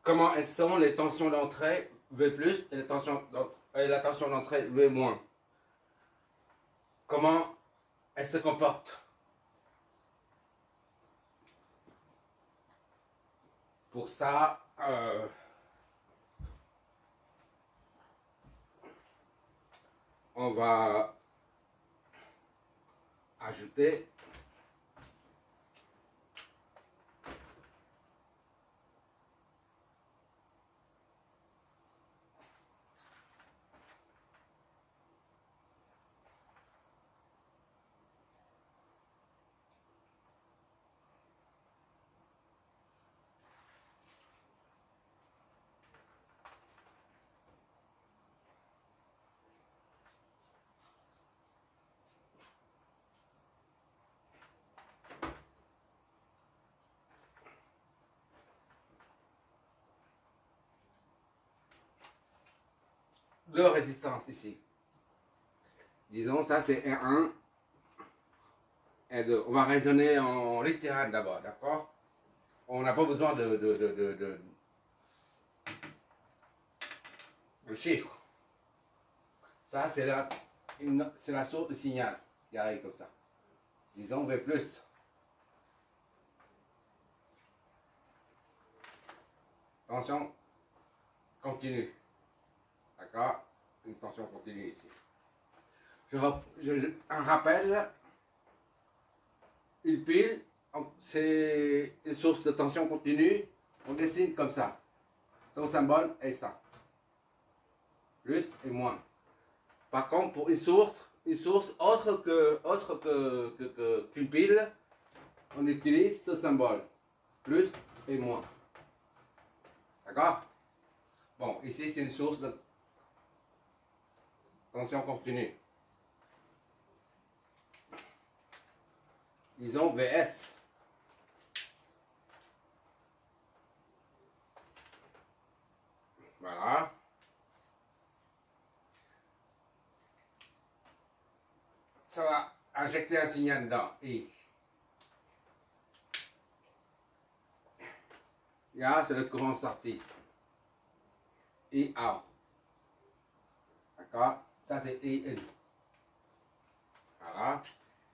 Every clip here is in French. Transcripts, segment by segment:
comment elles sont les tensions d'entrée V+, et la tension d'entrée V-. Comment elles se comportent. Pour ça, on va ajouter deux résistances ici. Disons, ça c'est R1 et 2. On va raisonner en littéral d'abord, d'accord? On n'a pas besoin de chiffres. Ça c'est la source de signal qui arrive comme ça. Disons V+. Tension continue. D'accord? Une tension continue ici. Un rappel, une pile, c'est une source de tension continue. On dessine comme ça. Son symbole est ça. Plus et moins. Par contre, pour une source autre qu'une pile, on utilise ce symbole. Plus et moins. D'accord? Bon, ici c'est une source de tension continue. Disons VS. Voilà. Ça va injecter un signal dans I. Là, c'est le courant sorti. I out. D'accord? Ça, c'est I in. Voilà.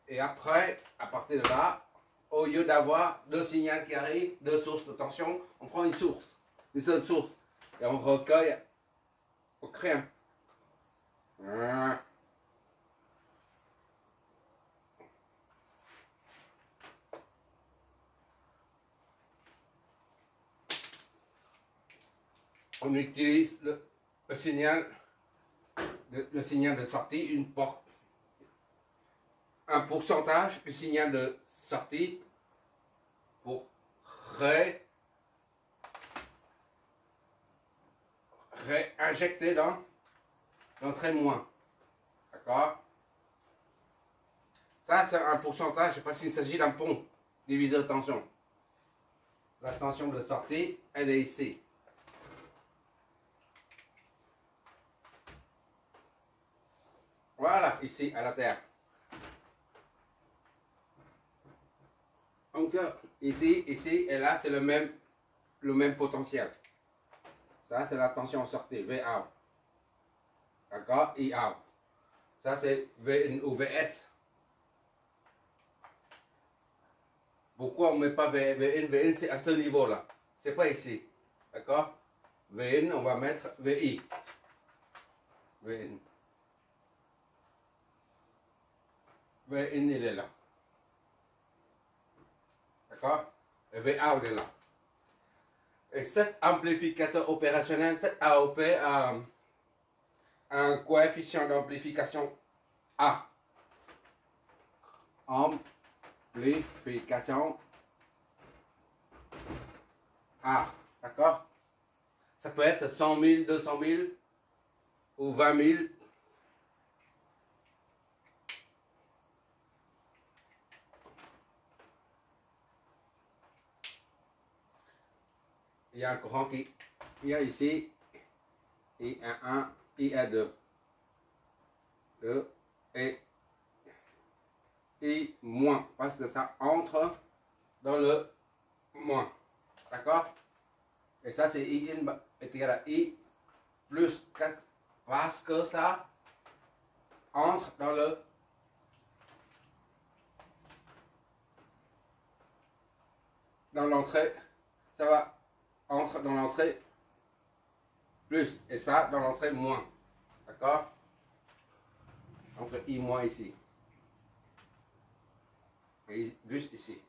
Et après, à partir de là, au lieu d'avoir deux signaux qui arrivent, deux sources de tension, on prend une seule source. Et on recueille au crayon. On utilise le signal de sortie, un pourcentage du signal de sortie pour réinjecter dans l'entrée moins. D'accord? Ça, c'est un pourcentage, je ne sais pas s'il s'agit d'un pont divisé de tension. La tension de sortie, elle est ici. Voilà, ici, à la terre. Donc, ici et là, c'est le même potentiel. Ça, c'est la tension sortie, VA. D'accord? IA. Ça, c'est VN ou VS. Pourquoi on ne met pas VN? VN, c'est à ce niveau-là. C'est pas ici. D'accord? VN, on va mettre VI. VN. VN, il est là. D'accord? Et VA, il est là. Et cet amplificateur opérationnel, cet AOP, a un coefficient d'amplification A. Amplification A. D'accord? Ça peut être 100 000, 200 000 ou 20 000. Il y a un courant il y a ici I1, I2, et I moins, parce que ça entre dans le moins. D'accord? Et ça, c'est I in est égal à I plus 4 parce que ça entre dans l'entrée, ça va entre dans l'entrée plus et ça dans l'entrée moins. D'accord? Donc I moins ici. Et plus ici.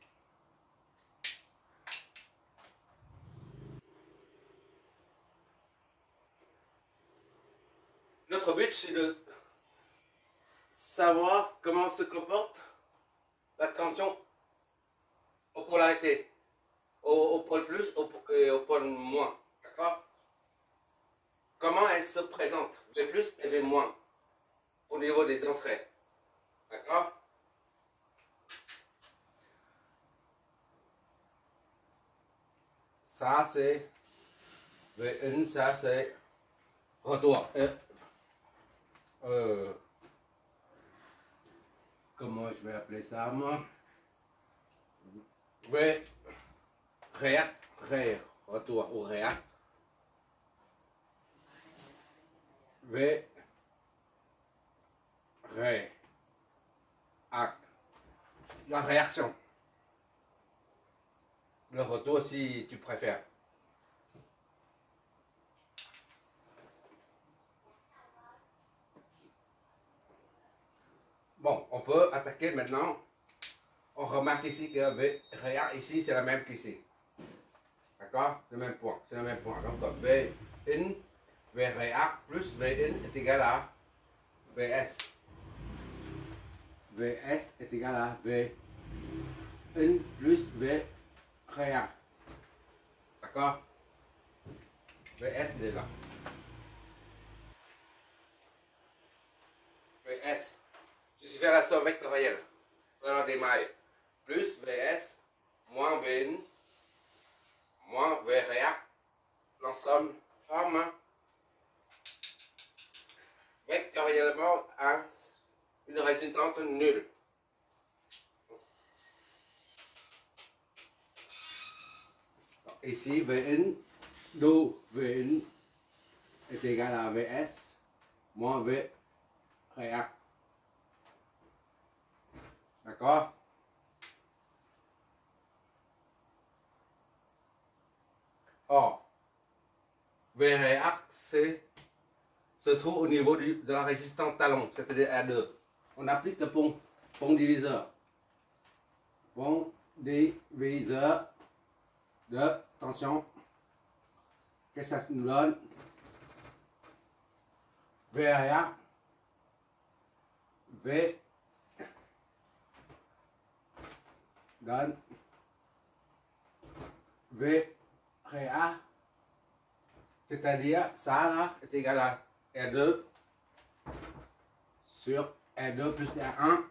Notre but, c'est de savoir comment se comporte la tension aux polarités, au pôle plus et au pôle moins. D'accord? Comment elle se présente, V plus et V moins, au niveau des entrées. D'accord? Ça, c'est V1, ça, c'est retour. Comment je vais appeler ça, moi? V, retour ou réac. V, ré, ac. La réaction. Le retour si tu préfères. Bon, on peut attaquer maintenant. On remarque ici que V réa ici c'est la même qu'ici. D'accord? C'est le même point. C'est le même point. Donc V in, V réa plus V in est égal à Vs. Vs est égal à V in plus V réa. D'accord? Vs il est là. Vs. Je suis faire la somme vectorielle dans des mailles. Plus Vs moins Vn moins V réa. L'ensemble forme vectoriellement une résultante nulle. Ici, Vn, d'où Vn est égal à Vs moins V réac. D'accord? Or, V réac se trouve au niveau de la résistance talon, c'est-à-dire R2. On applique le pont diviseur. Pont diviseur de tension. Qu'est-ce que ça nous donne? V réac, V donne V réa, c'est-à-dire ça là est égal à R2 sur R2 plus R1,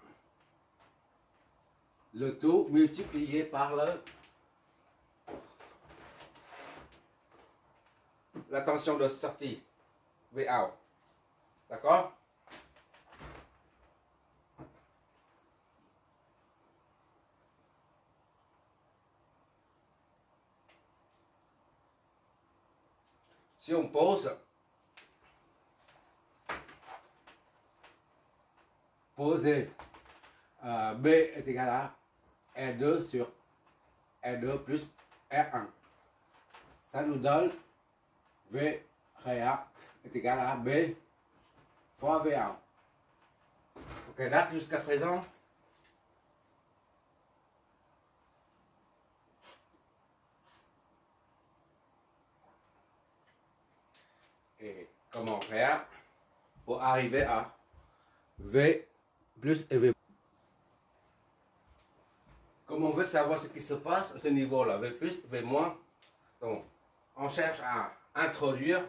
le tout multiplié par la tension de sortie, VA. D'accord? Si on pose poser B est égal à R2 sur R2 plus R1. Ça nous donne V réa est égal à B fois VA. Ok, là jusqu'à présent, et comment faire pour arriver à V plus et V. Comme on veut savoir ce qui se passe à ce niveau-là, V plus, V moins, donc on cherche à introduire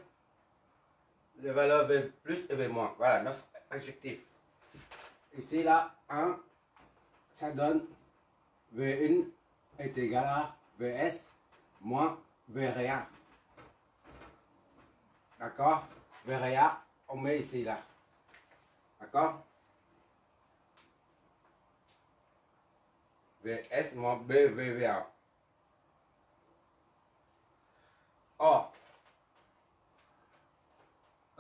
les valeurs V plus et V moins. Voilà, 9 adjectifs. Ici, là, 1, ça donne V1 est égal à Vs moins V réa. D'accord? V réa, on met ici, là. D'accord? Vs moins BVVA. Or,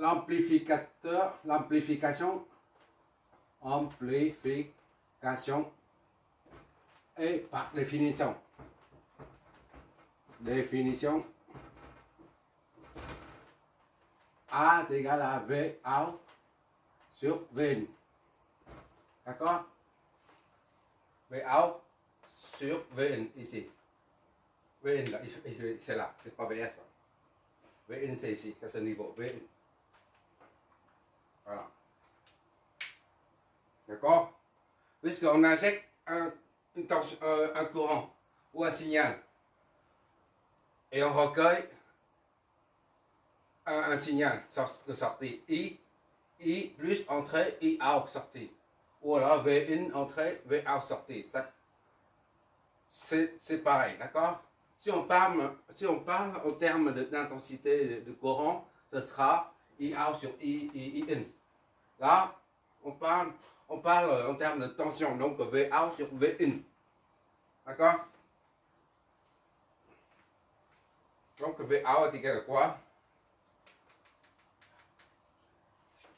l'amplificateur, amplification et par définition. Définition A est égal à V out sur Vn. D'accord? V out sur Vn ici. Vn là, c'est là, c'est pas Vs. Vn c'est ici, à ce niveau. Vn. Voilà. D'accord? Puisqu'on injecte un courant ou un signal et on recueille un signal de sortie I plus entrée, I out sortie. Ou alors V in entrée, V out sortie. C'est pareil, d'accord? Si on parle en termes d'intensité de courant, ce sera I out sur I in. Là, on parle en termes de tension, donc V out sur V in. D'accord? Donc V out est égal à quoi?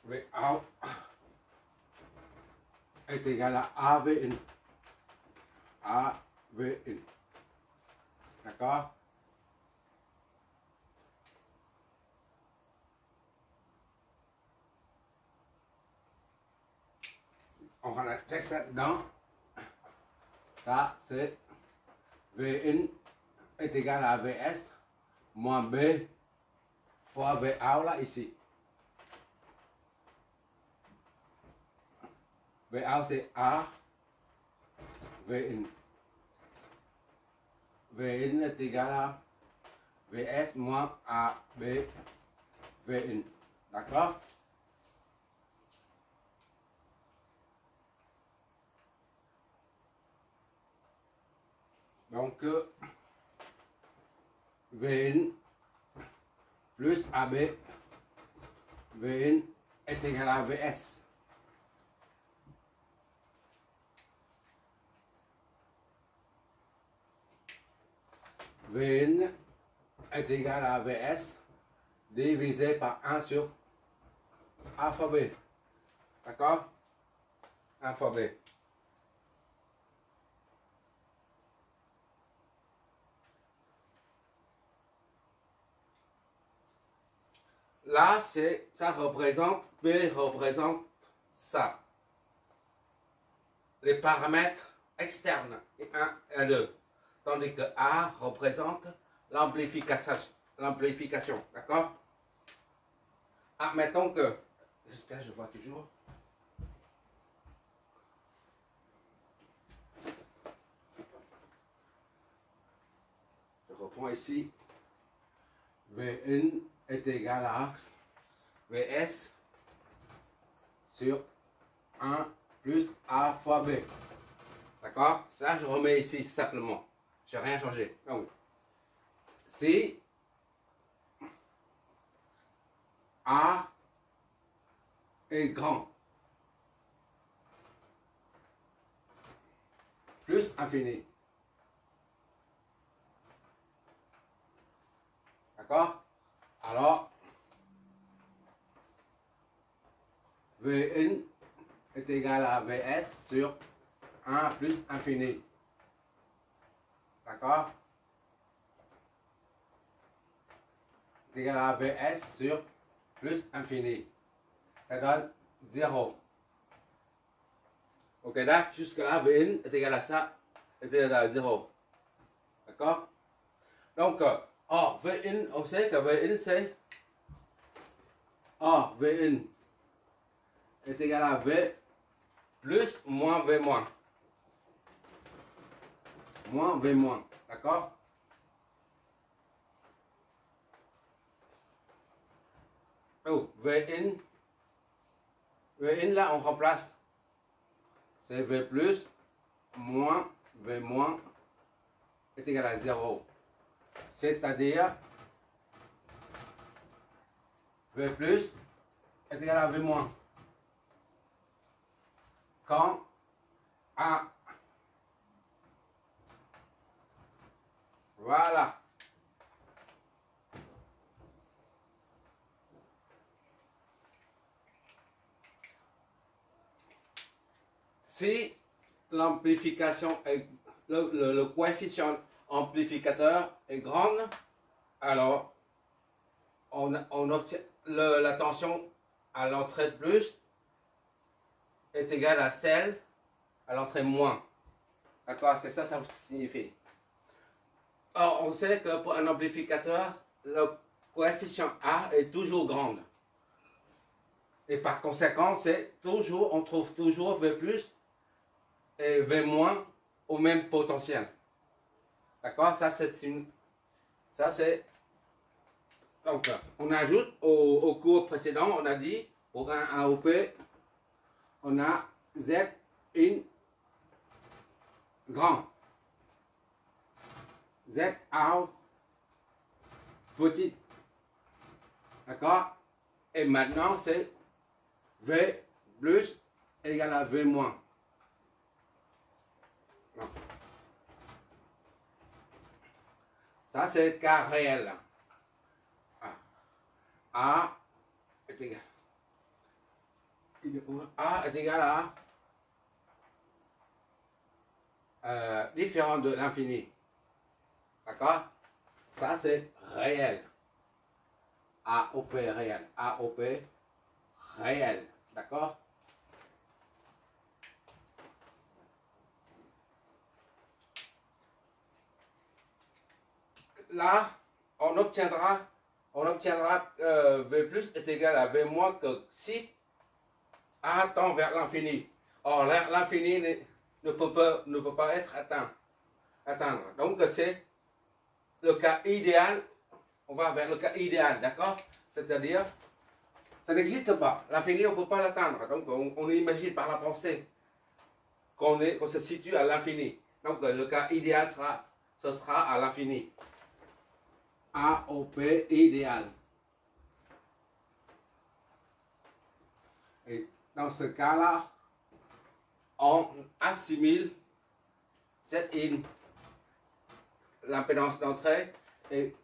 V out est égal à AV in. AV in. D'accord? On va check ça dedans. Ça, c'est V in est égal à Vs moins B fois V out là, ici. V out c'est A, V in. V in est égal à Vs moins AB, V in. D'accord? Donc, Vn plus AB, Vn est égal à Vs. Vn est égal à Vs divisé par 1 sur A fois B. D'accord? 1 fois B. Là, ça représente, B représente ça. Les paramètres externes, 1 et 2. Tandis que A représente l'amplification. D'accord? Admettons que, j'espère que je vois toujours. Je reprends ici. Vn est égal à Vs sur 1 plus A fois B. D'accord? Ça, je remets ici simplement. Je n'ai rien changé. Donc, si A est grand, plus infini. D'accord? Alors, Vn est égal à Vs sur 1 plus infini. D'accord? C'est égal à Vs sur plus infini. Ça donne 0. Ok, là, jusque là, Vn est égal à ça, est égal à 0. D'accord? Donc, Vn, on sait que Vn c'est Vn est égal à V plus moins V moins. Moins V moins. D'accord? Oh, Vn là, on remplace. C'est V plus moins V moins est égal à 0. C'est-à-dire V plus est égal à V moins. Quand A. Voilà. si l'amplification est le coefficient amplificateur est grand, alors on obtient la tension à l'entrée de plus est égale à celle à l'entrée moins. D'accord? C'est ça, ça signifie. Or, on sait que pour un amplificateur, le coefficient A est toujours grand. Et par conséquent, c'est toujours, on trouve toujours V plus et V moins au même potentiel. D'accord? Ça, c'est une. Ça, c'est. Donc, on ajoute au cours précédent, on a dit, pour un AOP, on a Z in grand. Z out petit. D'accord? Et maintenant, c'est V plus égale à V moins. Non. Ça, c'est le cas réel. A est égal. A est égal à différent de l'infini. D'accord? Ça, c'est réel. AOP réel. AOP réel. D'accord? Là, on obtiendra V plus est égal à V moins que si A tend vers l'infini. Or, l'infini ne peut pas être atteindre. Donc, c'est le cas idéal. On va vers le cas idéal, d'accord? C'est-à-dire, ça n'existe pas. L'infini, on ne peut pas l'atteindre. Donc, on imagine par la pensée qu'on se situe à l'infini. Donc, le cas idéal ce sera à l'infini. AOP idéal. Et dans ce cas-là, on assimile Z in, l'impédance d'entrée, et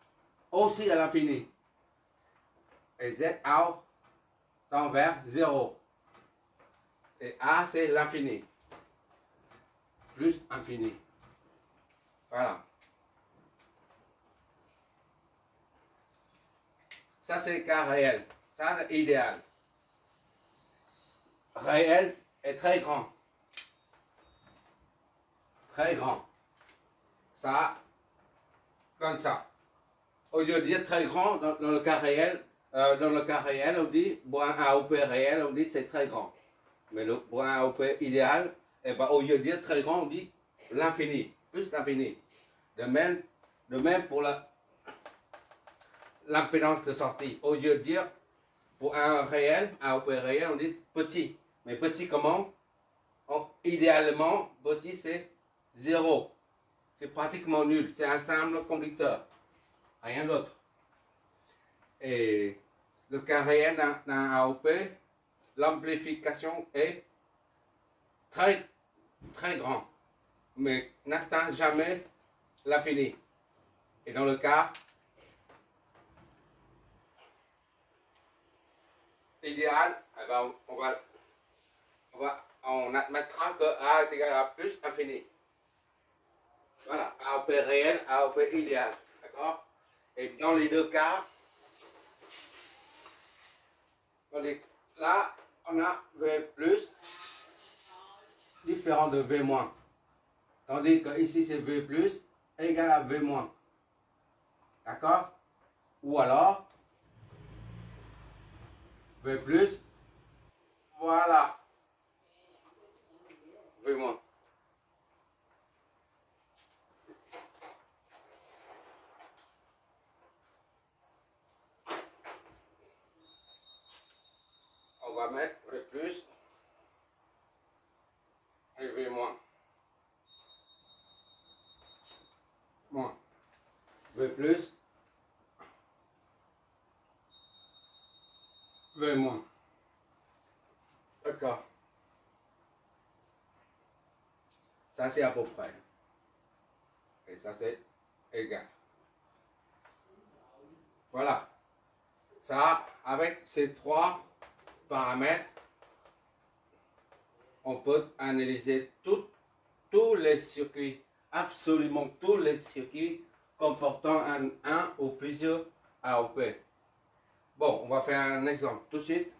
aussi à l'infini. Et Z out tend vers 0. Et A, c'est l'infini. Plus infini. Voilà. Ça, c'est le cas réel. Ça, c'est idéal. Réel est très grand. Très grand. Ça, comme ça. Au lieu de dire très grand, dans le cas réel, on dit, pour un AOP réel, on dit c'est très grand. Mais pour un AOP idéal, eh ben, au lieu de dire très grand, on dit l'infini, plus l'infini. De même pour l'impédance de sortie. Au lieu de dire, pour un réel, un AOP réel, on dit petit. Mais petit comment? Idéalement, petit c'est 0. C'est pratiquement nul. C'est un simple conducteur. Rien d'autre. Et le cas réel d'un AOP, l'amplification est très, très grand, mais n'atteint jamais l'infini. Et dans le cas idéal, eh ben, on admettra que A est égal à plus infini. Voilà, AOP réel, AOP idéal. D'accord? Et dans les deux cas, là, on a V plus différent de V moins. Tandis que ici, c'est V plus égal à V moins. D'accord? Ou alors, V plus, voilà, V moins. On va mettre V plus et V moins. Moins. V plus, V moins. D'accord. Ça, c'est à peu près. Et ça, c'est égal. Voilà. Ça, avec ces trois paramètres, on peut analyser tous les circuits, absolument tous les circuits comportant un ou plusieurs AOP. Bon, on va faire un exemple tout de suite.